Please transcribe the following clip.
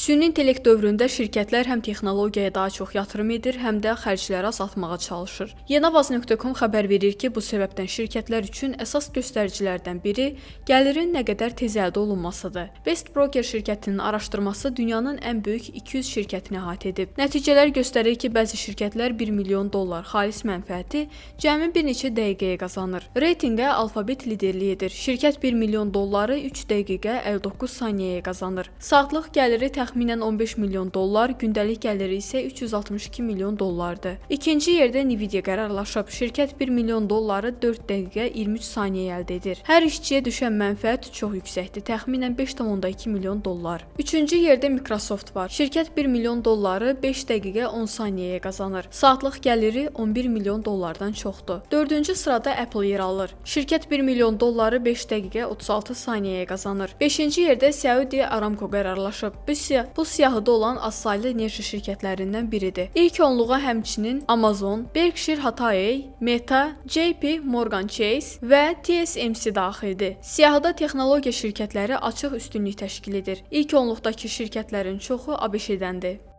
Süni intellekt dövründə şirkətlər həm texnologiyaya daha çox yatırım edir, həm də xərcləri azaltmağa çalışır. Yenavaz.com xəbər verir ki, bu səbəbdən şirkətlər üçün əsas göstəricilərdən biri gəlirin nə qədər tez əldə olunmasıdır. Best Broker şirkətinin araşdırması dünyanın ən böyük 200 şirkətini əhatə edib. Nəticələr göstərir ki, bəzi şirkətlər 1 milyon dollar xalis mənfəəti cəmi bir neçə dəqiqəyə qazanır. Reytinqə Alphabet liderlik edir. Şirkət 1 milyon dolları 3 dəqiqə 59 saniyəyə qazanır. Saatlıq gəliri təxminən 15 milyon dollar, gündəlik gəliri isə 362 milyon dollardır. İkinci yerdə Nvidia qərarlaşıb. Şirkət 1 milyon dolları 4 dəqiqə 23 saniyə əldə edir. Hər işçiyə düşən mənfəət çox yüksəkdir, təxminən 5,2 milyon dollar. Üçüncü yerdə Microsoft var. Şirkət 1 milyon dolları 5 dəqiqə 10 saniyəyə qazanır. Saatlıq gəliri 11 milyon dollardan çoxdur. Dördüncü sırada Apple yer alır. Şirkət 1 milyon dolları 5 dəqiqə 36 saniyəyə qazanır. Beşinci yerdə Saudi Aramco qərarlaşıb. Bu siyahıda olan azsaylı enerji şirkətlərindən biridir. İlk onluğa həmçinin Amazon, Berkshire Hathaway, Meta, JP Morgan Chase və TSMC daxildir. Siyahıda texnologiya şirkətləri açıq üstünlük təşkil edir. İlk onluqdakı şirkətlərin çoxu ABŞ-dəndir.